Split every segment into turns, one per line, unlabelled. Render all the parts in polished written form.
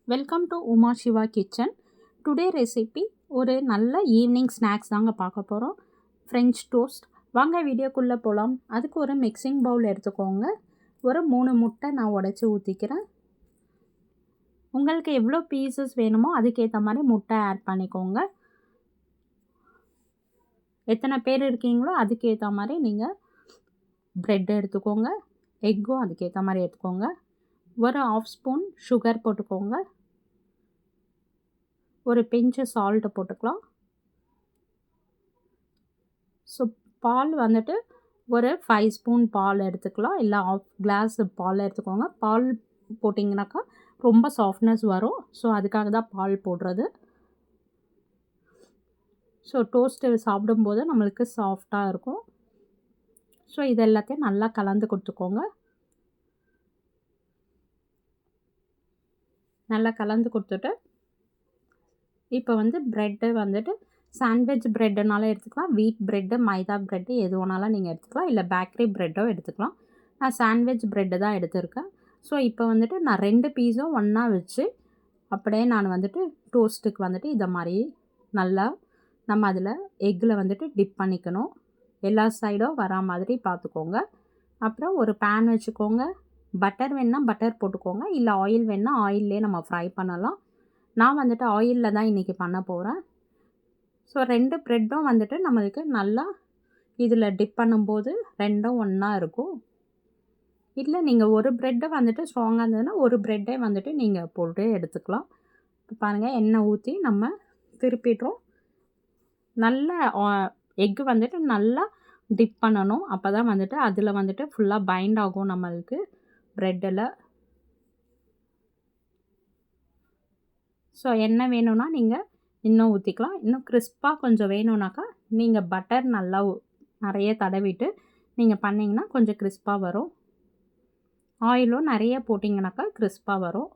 Welcome to Uma Siva kitchen. Today recipe ஒரு நல்ல evening snacks தாங்க பார்க்க போகிறோம். French toast. வாங்க வீடியோக்குள்ளே போகலாம். அதுக்கு ஒரு மிக்சிங் பவுல் எடுத்துக்கோங்க. ஒரு 3 முட்டை நான் உடச்சி ஊற்றிக்கிறேன். உங்களுக்கு எவ்வளோ பீசஸ் வேணுமோ அதுக்கேற்ற மாதிரி முட்டை ஆட் பண்ணிக்கோங்க. எத்தனை பேர் இருக்கீங்களோ அதுக்கேற்ற மாதிரி நீங்கள் ப்ரெட் எடுத்துக்கோங்க. எக்கும் அதுக்கேற்ற மாதிரி எடுத்துக்கோங்க. ஒரு 1/2 ஸ்பூன் சுகர் போட்டுக்கோங்க. ஒரு பிஞ்சு சால்ட்டு போட்டுக்கலாம். ஸோ பால் வந்துட்டு ஒரு 5 ஸ்பூன் பால் எடுத்துக்கலாம். இல்லை 1/2 கிளாஸ் பால் எடுத்துக்கோங்க. பால் போட்டிங்கனாக்கா ரொம்ப சாஃப்ட்னஸ் வரும். ஸோ அதுக்காக தான் பால் போடுறது. ஸோ டோஸ்ட்டு சாப்பிடும்போது நம்மளுக்கு சாஃப்டாக இருக்கும். ஸோ இது எல்லாத்தையும் நல்லா கலந்து கொடுத்துக்கோங்க. நல்லா கலந்து கொடுத்துட்டு இப்போ ப்ரெட்டு வந்துட்டு சாண்ட்விச் ப்ரெட்டுனாலும் எடுத்துக்கலாம். வீட் ப்ரெட்டு, மைதா ப்ரெட்டு எது வேணாலும் நீங்கள் எடுத்துக்கலாம். இல்லை பேக்கரி ப்ரெட்டோ எடுத்துக்கலாம். நான் சாண்ட்விச் ப்ரெட்டு தான் எடுத்திருக்கேன். ஸோ இப்போ நான் 2 பீஸும் ஒன்றா வச்சு அப்படியே நான் டோஸ்ட்டுக்கு இதை மாதிரி நல்லா நம்ம அதில் எக்கில் டிப் பண்ணிக்கணும். எல்லா சைடும் வரா மாதிரி பார்த்துக்கோங்க. அப்புறம் ஒரு பேன் வச்சுக்கோங்க. பட்டர் வேணுன்னா பட்டர் போட்டுக்கோங்க. இல்லை ஆயில் வேணுன்னா ஆயிலே நம்ம ஃப்ரை பண்ணலாம். நான் ஆயிலில் தான் இன்றைக்கி பண்ண போகிறேன். ஸோ 2 ப்ரெட்டும் நம்மளுக்கு நல்லா இதில் டிப் பண்ணும்போது ரெண்டும் ஒன்றா இருக்கும். இல்லை நீங்கள் ஒரு ப்ரெட்டை ஸ்ட்ராங்காக இருந்ததுன்னா ஒரு ப்ரெட்டே நீங்கள் போட்டு எடுத்துக்கலாம். இப்போ பாருங்கள், எண்ணெய் ஊற்றி நம்ம திருப்பிடுறோம். நல்லா எக்கு நல்லா டிப் பண்ணணும். அப்போ தான் அதில் ஃபுல்லாக பைண்ட் ஆகும் நம்மளுக்கு ப்ரெட்டில். ஸோ எண்ணெய் வேணும்னா நீங்கள் இன்னும் ஊற்றிக்கலாம். இன்னும் கிறிஸ்பாக கொஞ்சம் வேணும்னாக்கா நீங்கள் பட்டர் நல்லா நிறைய தடவிட்டு நீங்கள் பண்ணிங்கன்னா கொஞ்சம் கிறிஸ்பாக வரும். ஆயிலும் நிறைய போட்டிங்கனாக்கா கிறிஸ்பாக வரும்.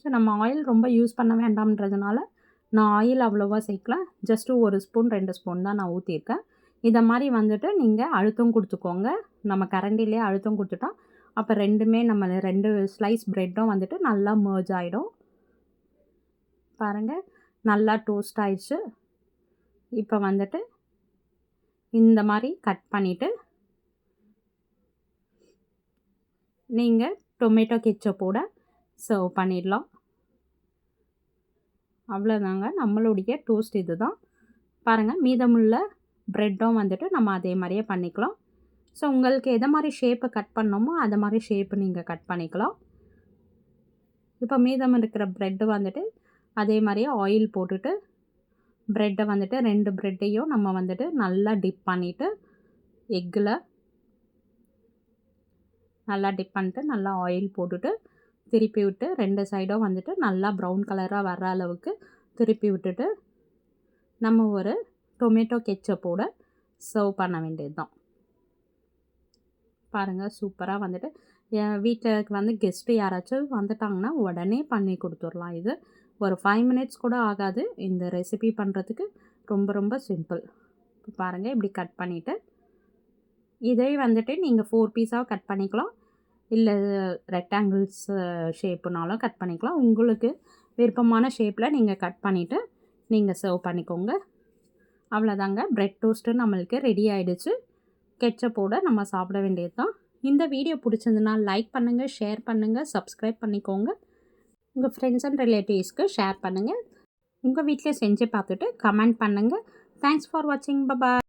ஸோ நம்ம ஆயில் ரொம்ப யூஸ் பண்ண வேண்டாம்ன்றதுனால நான் ஆயில் அவ்வளோவா சேர்க்கல. ஜஸ்ட்டு 1 ஸ்பூன் 2 ஸ்பூன் தான் நான் ஊற்றிருக்கேன். இதை மாதிரி நீங்கள் அழுத்தம் கொடுத்துக்கோங்க. நம்ம கரண்டிலே அழுத்தம் கொடுத்துட்டா அப்போ ரெண்டுமே நம்ம 2 ஸ்லைஸ் ப்ரெட்டும் நல்லா மர்ஜ் ஆகிடும். பாருங்கள், நல்லா டோஸ்ட் ஆயிடுச்சு. இப்போ இந்த மாதிரி கட் பண்ணிவிட்டு நீங்கள் டொமேட்டோ கெச்சப்போட சர்வ் பண்ணிடலாம். அவ்வளோதாங்க, நம்மளுடைய டோஸ்ட் இது தான். பாருங்கள், மீதமுள்ள ப்ரெட்டும் நம்ம அதே மாதிரியே பண்ணிக்கலாம். ஸோ உங்களுக்கு எதை மாதிரி ஷேப்பை கட் பண்ணணுமோ அதை மாதிரி ஷேப்பு நீங்கள் கட் பண்ணிக்கலாம். இப்போ மீதம் இருக்கிற ப்ரெட்டு அதே மாதிரியே ஆயில் போட்டுட்டு ப்ரெட்டை 2 ப்ரெட்டையும் நம்ம நல்லா டிப் பண்ணிவிட்டு எக்கில் நல்லா டிப் பண்ணிட்டு நல்லா ஆயில் போட்டுட்டு திருப்பி விட்டு 2 சைடும் நல்லா ப்ரௌன் கலராக வர்ற அளவுக்கு திருப்பி விட்டுட்டு நம்ம ஒரு டொமேட்டோ கெச்சப்போட சர்வ் பண்ண வேண்டியது தான். பாருங்கள், சூப்பராக வீட்டுக்கு கெஸ்ட்டு யாராச்சும் வந்துட்டாங்கன்னா உடனே பண்ணி கொடுத்துடலாம். இது ஒரு 5 மினிட்ஸ் கூட ஆகாது. இந்த ரெசிபி பண்ணுறதுக்கு ரொம்ப ரொம்ப சிம்பிள். இப்போ பாருங்கள், இப்படி கட் பண்ணிவிட்டு இதே நீங்கள் 4 பீஸாக கட் பண்ணிக்கலாம். இல்லை ரெக்டாங்கிள்ஸ் ஷேப்புனாலும் கட் பண்ணிக்கலாம். உங்களுக்கு விருப்பமான ஷேப்பில் நீங்கள் கட் பண்ணிவிட்டு நீங்கள் சர்வ் பண்ணிக்கோங்க. அவ்வளோதாங்க, ப்ரெட் டோஸ்ட்டு நம்மளுக்கு ரெடி ஆகிடுச்சு. கெச்சப்போட நம்ம சாப்பிட வேண்டியது தான். இந்த வீடியோ பிடிச்சிருந்துன்னா லைக் பண்ணுங்கள், ஷேர் பண்ணுங்கள், சப்ஸ்கிரைப் பண்ணிக்கோங்க. உங்கள் ஃப்ரெண்ட்ஸ் அண்ட் ரிலேட்டிவ்ஸ்க்கு ஷேர் பண்ணுங்கள். உங்கள் வீட்டில் செஞ்சு பார்த்துட்டு கமெண்ட் பண்ணுங்கள். தேங்க்ஸ் ஃபார் வாட்சிங். பாய்.